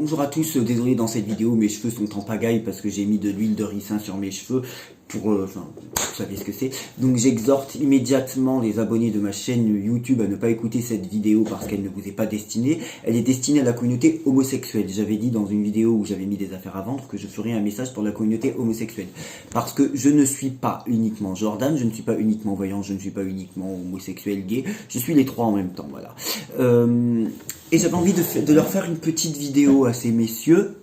Bonjour à tous, désolé dans cette vidéo, mes cheveux sont en pagaille parce que j'ai mis de l'huile de ricin sur mes cheveux pour, enfin, vous savez ce que c'est. Donc j'exhorte immédiatement les abonnés de ma chaîne YouTube à ne pas écouter cette vidéo parce qu'elle ne vous est pas destinée. Elle est destinée à la communauté homosexuelle. J'avais dit dans une vidéo où j'avais mis des affaires à vendre que je ferais un message pour la communauté homosexuelle. Parce que je ne suis pas uniquement Jordan, je ne suis pas uniquement voyant, je ne suis pas uniquement homosexuel, gay, je suis les trois en même temps, voilà. Et j'avais envie de leur faire une petite vidéo à ces messieurs.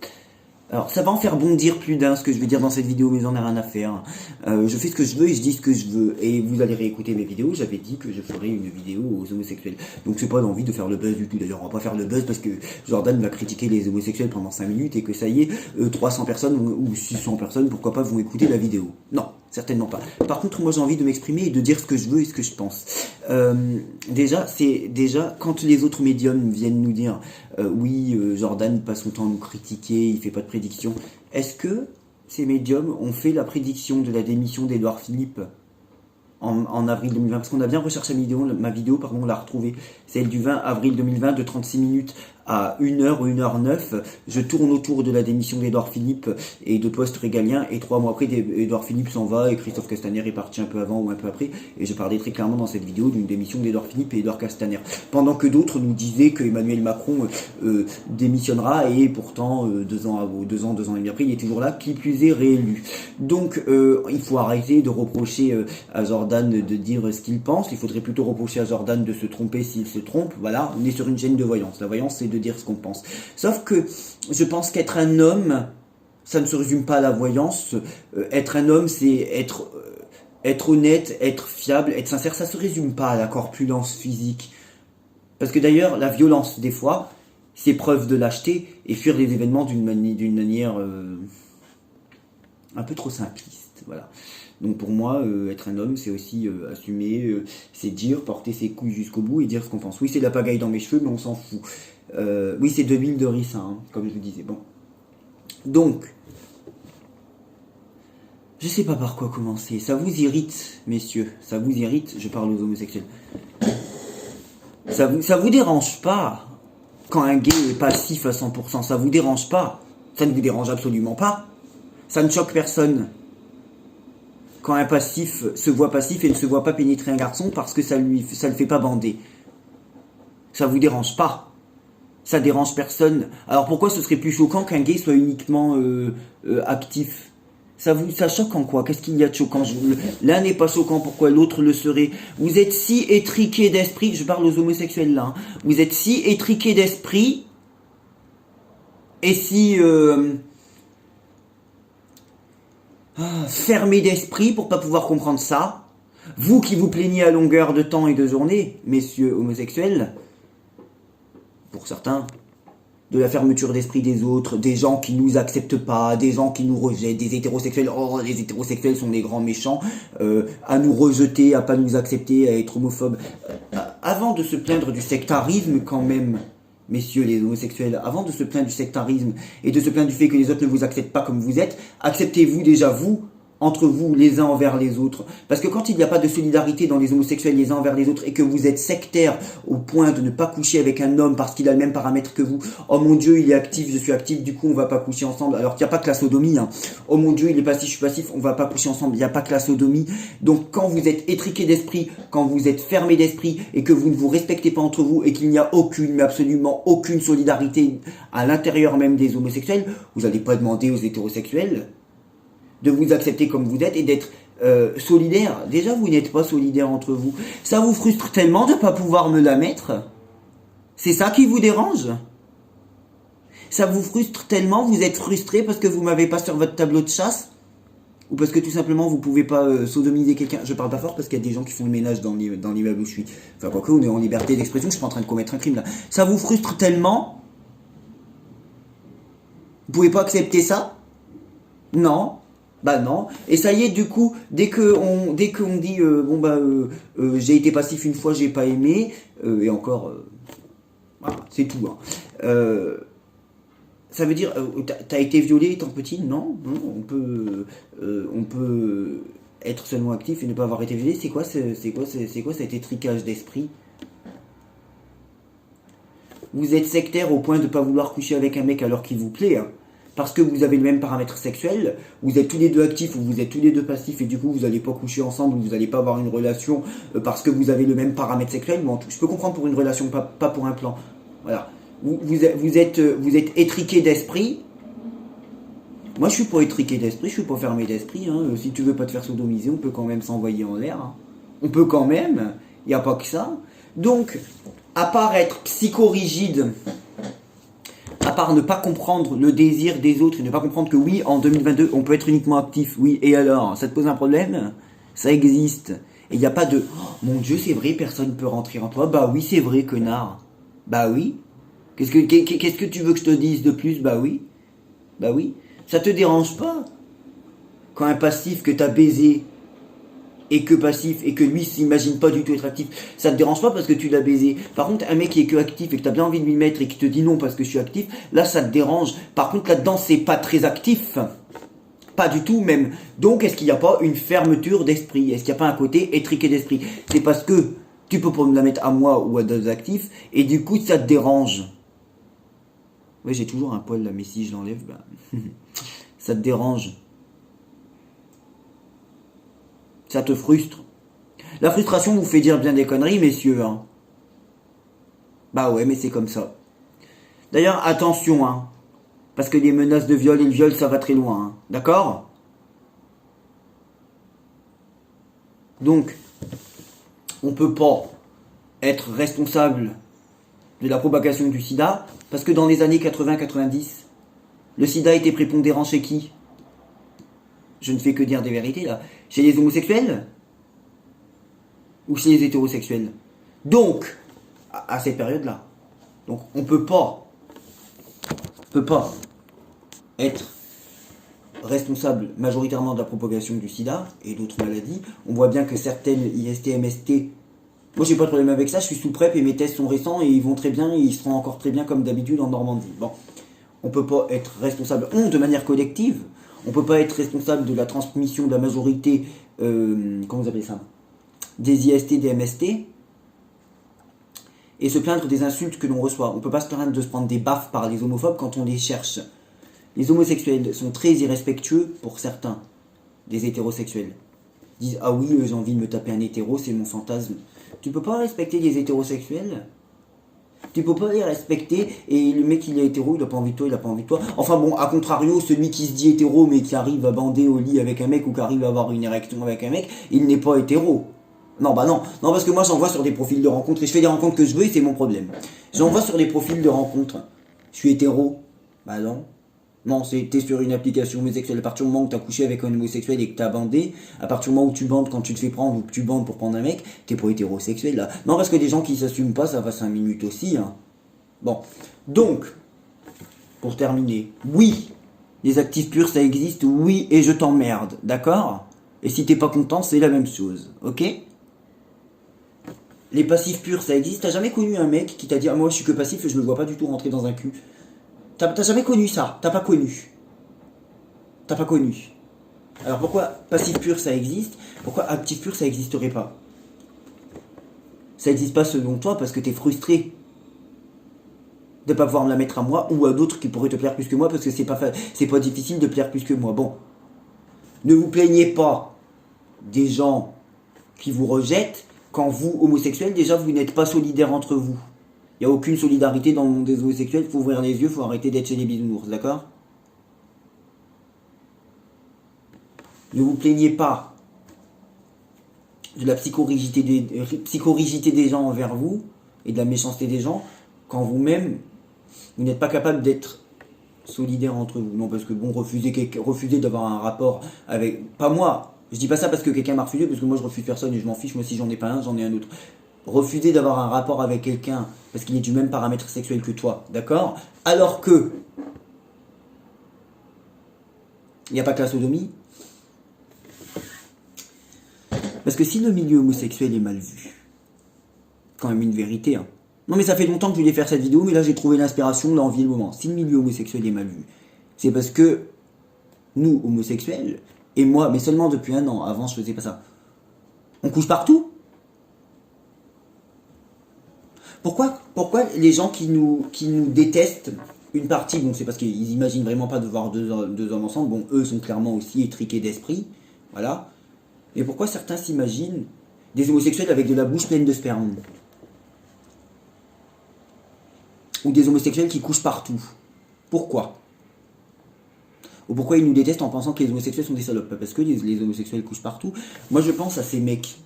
Alors, ça va en faire bondir plus d'un ce que je vais dire dans cette vidéo, mais j'en ai rien à faire. Je fais ce que je veux et je dis ce que je veux. Et vous allez réécouter mes vidéos, j'avais dit que je ferais une vidéo aux homosexuels. Donc c'est pas l'envie de faire le buzz du tout. D'ailleurs, on va pas faire le buzz parce que Jordan va critiquer les homosexuels pendant 5 minutes et que ça y est, 300 personnes ou 600 personnes, pourquoi pas, vont écouter la vidéo. Non, certainement pas. Par contre, moi j'ai envie de m'exprimer et de dire ce que je veux et ce que je pense. Déjà, quand les autres médiums viennent nous dire oui, Jordan passe son temps à nous critiquer, il fait pas de prédiction. Est-ce que ces médiums ont fait la prédiction de la démission d'Édouard Philippe en avril 2020? Parce qu'on a bien recherché ma vidéo, on l'a retrouvée. Celle du 20 avril 2020 de 36 minutes à 1h ou 1h09. Je tourne autour de la démission d'Édouard Philippe et de postes régaliens. Et 3 mois après, Édouard Philippe s'en va et Christophe Castaner est parti un peu avant ou un peu après. Et je parlais très clairement dans cette vidéo d'une démission d'Édouard Philippe et Édouard Castaner. Pendant que d'autres nous disaient que Emmanuel Macron démissionnera et pourtant 2 ans et demi après, il est toujours là, qui plus est réélu. Donc il faut arrêter de reprocher à Jordan de dire ce qu'il pense. Il faudrait plutôt reprocher à Jordan de se tromper s'il se trompe. Voilà, on est sur une chaîne de voyance. La voyance, c'est de dire ce qu'on pense. Sauf que je pense qu'être un homme, ça ne se résume pas à la voyance. Être un homme, c'est être honnête, être fiable, être sincère. Ça se résume pas à la corpulence physique. Parce que d'ailleurs, la violence, des fois, c'est preuve de lâcheté et fuir les événements d'une manière un peu trop simpliste. Voilà. Donc pour moi, être un homme, c'est aussi assumer, c'est dire, porter ses couilles jusqu'au bout et dire ce qu'on pense. Oui, c'est de la pagaille dans mes cheveux, mais on s'en fout. Oui, c'est de l'huile de ricin, hein, comme je vous disais. Bon. Donc, je sais pas par quoi commencer. Ça vous irrite, messieurs. Ça vous irrite, je parle aux homosexuels. Ça vous dérange pas quand un gay est passif à 100%. Ça vous dérange pas. Ça ne vous dérange absolument pas. Ça ne choque personne. Quand un passif se voit passif et ne se voit pas pénétrer un garçon parce que ça le fait pas bander. Ça vous dérange pas. Ça dérange personne. Alors pourquoi ce serait plus choquant qu'un gay soit uniquement actif? Ça choque en quoi? Qu'est-ce qu'il y a de choquant? L'un n'est pas choquant, pourquoi l'autre le serait? Vous êtes si étriqués d'esprit, je parle aux homosexuels là, hein. Vous êtes si étriqués d'esprit et si fermé d'esprit pour pas pouvoir comprendre ça. Vous qui vous plaignez à longueur de temps et de journée, messieurs homosexuels, pour certains, de la fermeture d'esprit des autres, des gens qui nous acceptent pas, des gens qui nous rejettent, des hétérosexuels, oh les hétérosexuels sont des grands méchants, à nous rejeter, à pas nous accepter, à être homophobes. Avant de se plaindre du sectarisme quand même, messieurs les homosexuels, avant de se plaindre du sectarisme et de se plaindre du fait que les autres ne vous acceptent pas comme vous êtes, acceptez-vous déjà vous, entre vous, les uns envers les autres. Parce que quand il n'y a pas de solidarité dans les homosexuels les uns envers les autres et que vous êtes sectaire au point de ne pas coucher avec un homme parce qu'il a le même paramètre que vous, oh mon Dieu, il est actif, je suis actif, du coup on va pas coucher ensemble, alors qu'il n'y a pas que la sodomie, hein. Oh mon Dieu, il est passif, je suis passif, on va pas coucher ensemble, il n'y a pas que la sodomie. Donc quand vous êtes étriqué d'esprit, quand vous êtes fermé d'esprit et que vous ne vous respectez pas entre vous et qu'il n'y a aucune, mais absolument aucune solidarité à l'intérieur même des homosexuels, vous n'allez pas demander aux hétérosexuels de vous accepter comme vous êtes et d'être solidaire. Déjà, vous n'êtes pas solidaire entre vous. Ça vous frustre tellement de ne pas pouvoir me la mettre? C'est ça qui vous dérange? Ça vous frustre tellement, vous êtes frustré parce que vous m'avez pas sur votre tableau de chasse? Ou parce que tout simplement vous pouvez pas sodomiser quelqu'un? Je parle pas fort parce qu'il y a des gens qui font le ménage dans l'immeuble où je suis. Enfin, quoique, on est en liberté d'expression, je suis pas en train de commettre un crime là. Ça vous frustre tellement? Vous pouvez pas accepter ça? Non. Bah non, et ça y est, du coup, dès qu'on dit j'ai été passif une fois, j'ai pas aimé, et encore, voilà, c'est tout, hein. Ça veut dire, t'as été violé étant petit? Non, on peut être seulement actif et ne pas avoir été violé. C'est quoi cet étricage d'esprit? vous êtes sectaire au point de ne pas vouloir coucher avec un mec alors qu'il vous plaît, hein, parce que vous avez le même paramètre sexuel, vous êtes tous les deux actifs ou vous êtes tous les deux passifs et du coup vous n'allez pas coucher ensemble, vous n'allez pas avoir une relation parce que vous avez le même paramètre sexuel. Bon, je peux comprendre pour une relation, pas pour un plan. Voilà. Vous êtes étriqué d'esprit. Moi je suis pas étriqué d'esprit, je suis pas fermé d'esprit. Hein. Si tu veux pas te faire sodomiser, on peut quand même s'envoyer en l'air. Hein. On peut quand même, il n'y a pas que ça. Donc, à part être psychorigide, à part ne pas comprendre le désir des autres et ne pas comprendre que oui, en 2022, on peut être uniquement actif, oui, et alors, ça te pose un problème? Ça existe. Et il n'y a pas de oh, mon Dieu, c'est vrai, personne ne peut rentrer en toi. Bah oui, c'est vrai, connard. Bah oui. Qu'est-ce que tu veux que je te dise de plus? Bah oui. Bah oui. Ça te dérange pas quand un passif que t'as baisé et que passif et que lui s'imagine pas du tout être actif, ça te dérange pas parce que tu l'as baisé. Par contre, un mec qui est que actif et que t'as bien envie de lui mettre et qui te dit non parce que je suis actif, là ça te dérange. Par contre, là-dedans, c'est pas très actif. Pas du tout même. Donc, est-ce qu'il n'y a pas une fermeture d'esprit? Est-ce qu'il n'y a pas un côté étriqué d'esprit? C'est parce que tu peux pas me la mettre à moi ou à d'autres actifs et du coup, ça te dérange. Oui, j'ai toujours un poil là, mais si je l'enlève, bah, ça te dérange. Ça te frustre. La frustration vous fait dire bien des conneries, messieurs. Hein. Bah ouais, mais c'est comme ça. D'ailleurs, attention, hein. Parce que les menaces de viol et le viol, ça va très loin. Hein. D'accord? Donc, on peut pas être responsable de la propagation du sida, parce que dans les années 80-90, le sida était prépondérant chez qui? Je ne fais que dire des vérités là. Chez les homosexuels? Ou chez les hétérosexuels? Donc, à cette période-là. Donc, on peut pas être responsable majoritairement de la propagation du sida et d'autres maladies. On voit bien que certaines IST, MST, moi j'ai pas de problème avec ça, je suis sous PrEP et mes tests sont récents et ils vont très bien et ils seront encore très bien comme d'habitude en Normandie. Bon, on peut pas être responsable, de manière collective, on peut pas être responsable de la transmission de la majorité, comment vous appelez ça, des IST, des MST, et se plaindre des insultes que l'on reçoit. On peut pas se plaindre de se prendre des baffes par les homophobes quand on les cherche. Les homosexuels sont très irrespectueux pour certains, des hétérosexuels. Ils disent ah oui, j'ai envie de me taper un hétéro, c'est mon fantasme. Tu peux pas respecter les hétérosexuels? Tu peux pas les respecter et le mec il est hétéro, il a pas envie de toi, il a pas envie de toi. Enfin bon, à contrario, celui qui se dit hétéro mais qui arrive à bander au lit avec un mec ou qui arrive à avoir une érection avec un mec, il n'est pas hétéro. Non, bah non, non parce que moi j'envoie sur des profils de rencontres et je fais des rencontres que je veux et c'est mon problème. J'envoie sur des profils de rencontres. Je suis hétéro? Bah non. Non, t'es sur une application homosexuelle. À partir du moment où t'as couché avec un homosexuel et que t'as bandé, à partir du moment où tu bandes quand tu te fais prendre ou que tu bandes pour prendre un mec, t'es pas hétérosexuel là. Non, parce que des gens qui s'assument pas, ça va 5 minutes aussi. Hein. Bon, donc, pour terminer, oui, les actifs purs ça existe, oui, et je t'emmerde, d'accord? Et si t'es pas content, c'est la même chose, ok? Les passifs purs ça existe. T'as jamais connu un mec qui t'a dit ah, moi je suis que passif et je me vois pas du tout rentrer dans un cul? T'as jamais connu ça, t'as pas connu. T'as pas connu. Alors pourquoi passif pur ça existe? Pourquoi actif pur ça n'existerait pas? Ça n'existe pas selon toi parce que t'es frustré de pas pouvoir me la mettre à moi ou à d'autres qui pourraient te plaire plus que moi parce que c'est pas difficile de plaire plus que moi. Bon, ne vous plaignez pas des gens qui vous rejettent quand vous, homosexuels, déjà vous n'êtes pas solidaires entre vous. Il n'y a aucune solidarité dans le monde des homosexuels, il faut ouvrir les yeux, il faut arrêter d'être chez les bisounours, d'accord? Ne vous plaignez pas de la psychorigidité des gens envers vous et de la méchanceté des gens quand vous-même, vous n'êtes pas capable d'être solidaire entre vous. Non, parce que bon, refuser d'avoir un rapport avec... Pas moi, je dis pas ça parce que quelqu'un m'a refusé, parce que moi je refuse personne et je m'en fiche, moi si j'en ai pas un, j'en ai un autre. Refuser d'avoir un rapport avec quelqu'un parce qu'il est du même paramètre sexuel que toi, d'accord? Alors que il n'y a pas que la sodomie. Parce que si le milieu homosexuel est mal vu, quand même une vérité, hein. Non mais ça fait longtemps que je voulais faire cette vidéo, mais là j'ai trouvé l'inspiration, l'envie, le moment. Si le milieu homosexuel est mal vu, c'est parce que nous, homosexuels, et moi, mais seulement depuis 1 an, avant je faisais pas ça, on couche partout. Pourquoi les gens qui nous détestent, une partie, bon, c'est parce qu'ils imaginent vraiment pas de voir deux hommes ensemble. Bon, eux sont clairement aussi étriqués d'esprit. Voilà. Mais pourquoi certains s'imaginent des homosexuels avec de la bouche pleine de sperme? Ou des homosexuels qui couchent partout? Pourquoi? Ou pourquoi ils nous détestent en pensant que les homosexuels sont des salopes? Parce que les homosexuels couchent partout. Moi, je pense à ces mecs,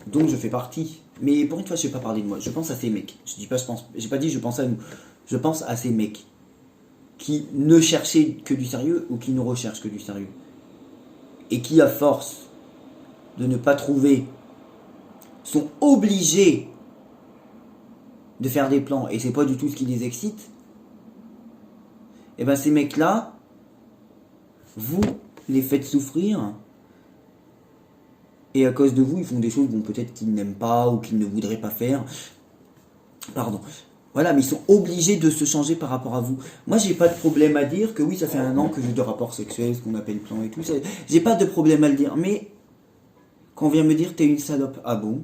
dont je fais partie. Mais pour une fois, je ne vais pas parler de moi. Je pense à ces mecs. Je dis pas, je pense. J'ai pas dit je pense à nous. Je pense à ces mecs qui ne cherchaient que du sérieux ou qui ne recherchent que du sérieux. Et qui, à force de ne pas trouver, sont obligés de faire des plans. Et c'est pas du tout ce qui les excite. Et ben ces mecs-là, vous les faites souffrir. Et à cause de vous, ils font des choses bon, peut-être qu'ils n'aiment pas ou qu'ils ne voudraient pas faire. Pardon. Voilà, mais ils sont obligés de se changer par rapport à vous. Moi, j'ai pas de problème à dire que oui, ça fait 1 an que j'ai de rapports sexuels, ce qu'on appelle plan et tout. J'ai pas de problème à le dire. Mais quand on vient me dire t'es une salope, ah bon?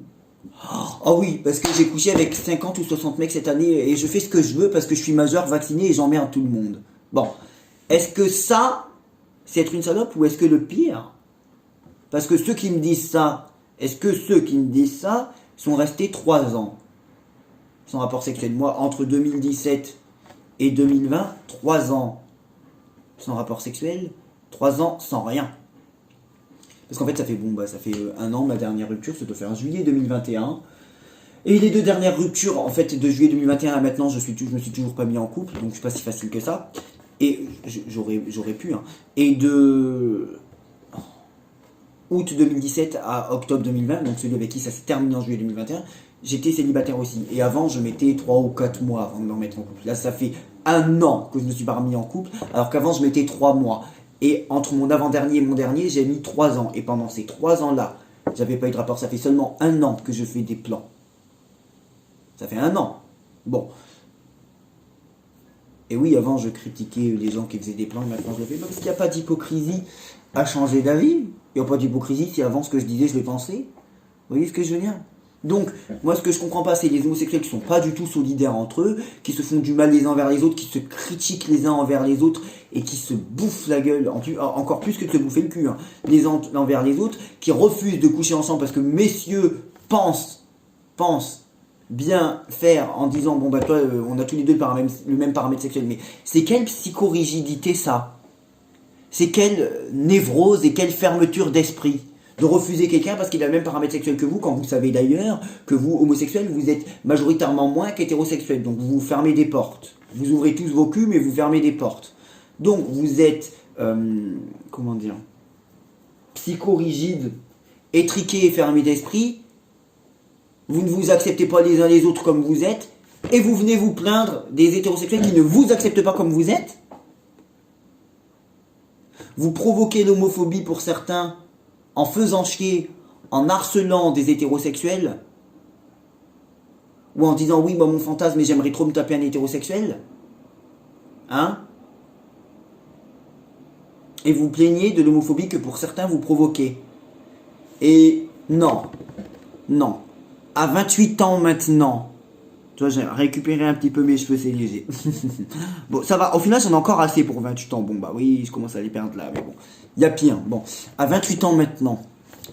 Ah oui, parce que j'ai couché avec 50 ou 60 mecs cette année et je fais ce que je veux parce que je suis majeur, vacciné et j'emmerde tout le monde. Bon, est-ce que ça, c'est être une salope ou est-ce que le pire? Parce que ceux qui me disent ça, est-ce que ceux qui me disent ça sont restés 3 ans sans rapport sexuel? Moi, entre 2017 et 2020, 3 ans sans rapport sexuel, 3 ans sans rien. Parce qu'en fait, ça fait 1 an, ma dernière rupture, ça doit faire juillet 2021. Et les 2 dernières ruptures, en fait, de juillet 2021 à maintenant, je me suis toujours pas mis en couple, donc c'est pas si facile que ça. Et j'aurais pu, hein. Et de août 2017 à octobre 2020, donc celui avec qui ça s'est terminé en juillet 2021, j'étais célibataire aussi. Et avant, je mettais 3 ou 4 mois avant de me remettre en couple. Là, ça fait 1 an que je ne me suis pas remis en couple, alors qu'avant, je mettais 3 mois. Et entre mon avant-dernier et mon dernier, j'ai mis 3 ans. Et pendant ces 3 ans-là, j'avais pas eu de rapport. Ça fait seulement 1 an que je fais des plans. Ça fait 1 an. Bon. Et oui, avant, je critiquais les gens qui faisaient des plans. Maintenant, je le fais pas parce qu'il n'y a pas d'hypocrisie à changer d'avis. Il n'y a pas d'hypocrisie si avant ce que je disais, je le pensais. Vous voyez ce que je veux dire? Donc, moi, ce que je comprends pas, c'est les homosexuels qui sont pas du tout solidaires entre eux, qui se font du mal les uns envers les autres, qui se critiquent les uns envers les autres et qui se bouffent la gueule, encore plus que de se bouffer le cul, hein, les uns envers les autres, qui refusent de coucher ensemble parce que messieurs pensent bien faire en disant bon bah toi, on a tous les deux le même paramètre sexuel, mais c'est quelle psychorigidité ça? C'est quelle névrose et quelle fermeture d'esprit de refuser quelqu'un parce qu'il a le même paramètre sexuel que vous, quand vous savez d'ailleurs que vous, homosexuels, vous êtes majoritairement moins qu'hétérosexuels. Donc vous fermez des portes. Vous ouvrez tous vos culs, mais vous fermez des portes. Donc vous êtes, psychorigide, étriqué et fermé d'esprit. Vous ne vous acceptez pas les uns les autres comme vous êtes. Et vous venez vous plaindre des hétérosexuels qui ne vous acceptent pas comme vous êtes. Vous provoquez l'homophobie pour certains en faisant chier, en harcelant des hétérosexuels, ou en disant oui, moi mon fantasme, mais j'aimerais trop me taper un hétérosexuel, hein? Et vous plaignez de l'homophobie que pour certains vous provoquez. Et non, à 28 ans maintenant, tu vois, j'ai récupéré un petit peu mes cheveux, c'est léger. Bon, ça va, au final j'en ai encore assez pour 28 ans, bon bah oui, je commence à les perdre là, mais bon. Il y a pire. Bon, à 28 ans maintenant,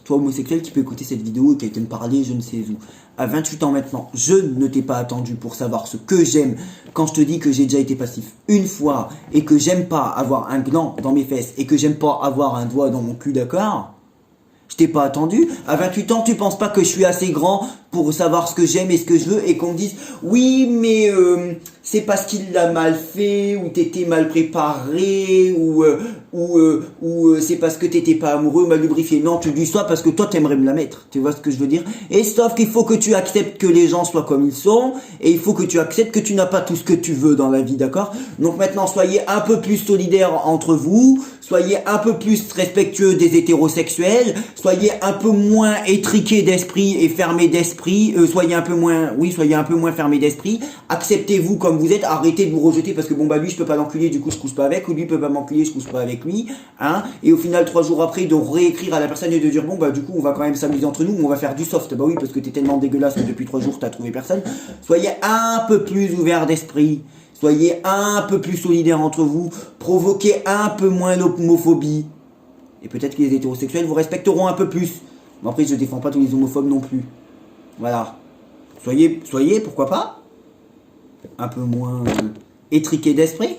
toi homosexuel qui peut écouter cette vidéo et qui a été me parler, je ne sais où. À 28 ans maintenant, je ne t'ai pas attendu pour savoir ce que j'aime quand je te dis que j'ai déjà été passif 1 fois et que j'aime pas avoir un gland dans mes fesses et que j'aime pas avoir un doigt dans mon cul, d'accord? Je t'ai pas attendu. À 28 ans, tu penses pas que je suis assez grand pour savoir ce que j'aime et ce que je veux et qu'on me dise oui, mais c'est parce qu'il l'a mal fait ou t'étais mal préparé ou c'est parce que t'étais pas amoureux, mal lubrifié. Non, tu dis ça parce que toi t'aimerais me la mettre. Tu vois ce que je veux dire? Et sauf qu'il faut que tu acceptes que les gens soient comme ils sont et il faut que tu acceptes que tu n'as pas tout ce que tu veux dans la vie, d'accord? Donc maintenant, soyez un peu plus solidaires entre vous, soyez un peu plus respectueux des hétérosexuels, soyez un peu moins étriqués d'esprit et fermés d'esprit, soyez un peu moins fermés d'esprit, acceptez-vous comme vous êtes, arrêtez de vous rejeter parce que bon bah lui je peux pas l'enculer, du coup je couche pas avec, ou lui peut pas m'enculer, je couche pas avec avec lui, hein, et au final 3 jours après de réécrire à la personne et de dire bon bah du coup on va quand même s'amuser entre nous, mais on va faire du soft. Bah oui, parce que t'es tellement dégueulasse que depuis 3 jours t'as trouvé personne. Soyez un peu plus ouverts d'esprit, soyez un peu plus solidaires entre vous, provoquez un peu moins l'homophobie, et peut-être que les hétérosexuels vous respecteront un peu plus. Mais après je défends pas tous les homophobes non plus. Voilà. Soyez, pourquoi pas, un peu moins étriqués d'esprit.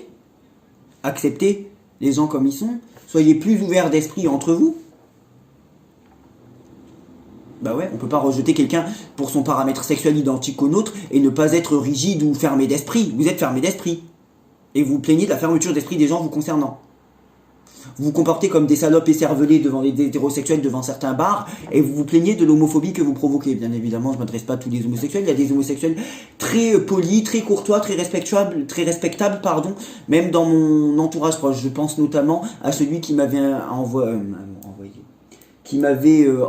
Acceptez les gens comme ils sont. Soyez plus ouverts d'esprit entre vous. Bah ouais, on peut pas rejeter quelqu'un pour son paramètre sexuel identique au nôtre et ne pas être rigide ou fermé d'esprit. Vous êtes fermé d'esprit. Et vous vous plaignez de la fermeture d'esprit des gens vous concernant. Vous vous comportez comme des salopes écervelées devant les hétérosexuels, devant certains bars, et vous vous plaignez de l'homophobie que vous provoquez. Bien évidemment, je ne m'adresse pas à tous les homosexuels. Il y a des homosexuels très polis, très courtois, très respectables, même dans mon entourage proche. Je pense notamment à celui qui m'avait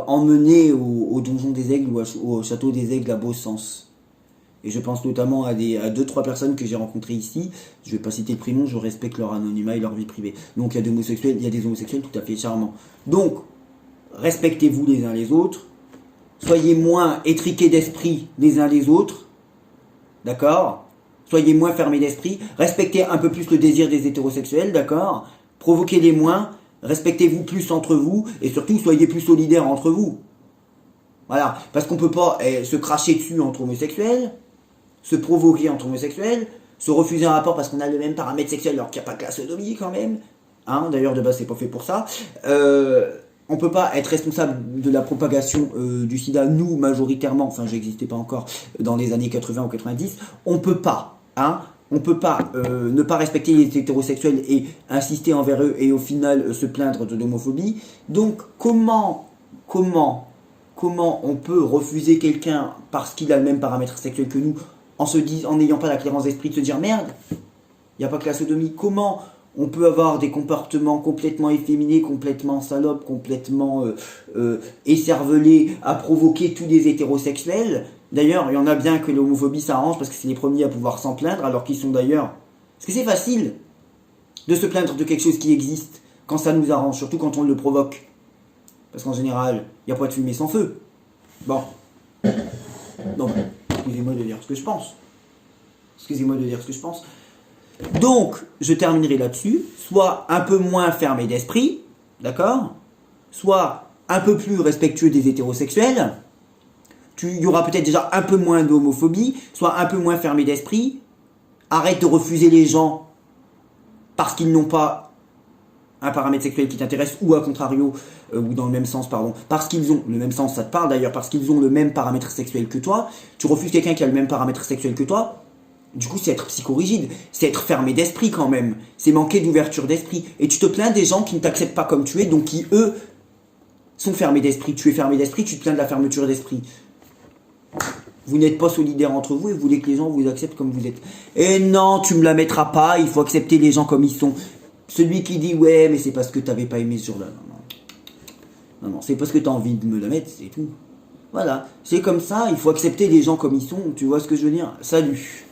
emmené au Donjon des Aigles ou au Château des Aigles à Beausens. Et je pense notamment à 2-3 personnes que j'ai rencontrées ici. Je ne vais pas citer le prénom, je respecte leur anonymat et leur vie privée. Donc il y a des homosexuels tout à fait charmants. Donc, respectez-vous les uns les autres. Soyez moins étriqués d'esprit les uns les autres. D'accord ? Soyez moins fermés d'esprit. Respectez un peu plus le désir des hétérosexuels, d'accord ? Provoquez-les moins. Respectez-vous plus entre vous. Et surtout, soyez plus solidaires entre vous. Voilà. Parce qu'on ne peut pas se cracher dessus entre homosexuels, se provoquer entre homosexuels, se refuser un rapport parce qu'on a le même paramètre sexuel alors qu'il n'y a pas que la sodomie quand même. Hein, d'ailleurs, de base, c'est pas fait pour ça. On peut pas être responsable de la propagation du sida, nous, majoritairement, enfin, j'existais pas encore dans les années 80 ou 90. On peut pas, ne pas respecter les hétérosexuels et insister envers eux et au final se plaindre de l'homophobie. Donc, comment on peut refuser quelqu'un parce qu'il a le même paramètre sexuel que nous en n'ayant pas la clairance d'esprit de se dire merde, il n'y a pas que la sodomie. Comment on peut avoir des comportements complètement efféminés, complètement salopes, complètement écervelés, à provoquer tous les hétérosexuels. D'ailleurs, il y en a bien que l'homophobie s'arrange parce que c'est les premiers à pouvoir s'en plaindre, alors qu'ils sont d'ailleurs... Parce que c'est facile de se plaindre de quelque chose qui existe quand ça nous arrange, surtout quand on le provoque. Parce qu'en général, il n'y a pas de fumée sans feu. Bon. Donc, excusez-moi de dire ce que je pense. Donc, je terminerai là-dessus. Soit un peu moins fermé d'esprit, d'accord ? Soit un peu plus respectueux des hétérosexuels. Il y aura peut-être déjà un peu moins d'homophobie. Soit un peu moins fermé d'esprit. Arrête de refuser les gens parce qu'ils n'ont pas un paramètre sexuel qui t'intéresse, ou à contrario, ou dans le même sens, parce qu'ils ont, le même sens ça te parle d'ailleurs, parce qu'ils ont le même paramètre sexuel que toi, tu refuses quelqu'un qui a le même paramètre sexuel que toi, du coup c'est être psychorigide, c'est être fermé d'esprit quand même, c'est manquer d'ouverture d'esprit, et tu te plains des gens qui ne t'acceptent pas comme tu es, donc qui eux, sont fermés d'esprit, tu es fermé d'esprit, tu te plains de la fermeture d'esprit. Vous n'êtes pas solidaires entre vous et vous voulez que les gens vous acceptent comme vous êtes. Et non, tu me la mettras pas, il faut accepter les gens comme ils sont. Celui qui dit ouais mais c'est parce que t'avais pas aimé ce jour-là. Non, c'est parce que t'as envie de me la mettre, c'est tout. Voilà, c'est comme ça, il faut accepter les gens comme ils sont, tu vois ce que je veux dire ? Salut.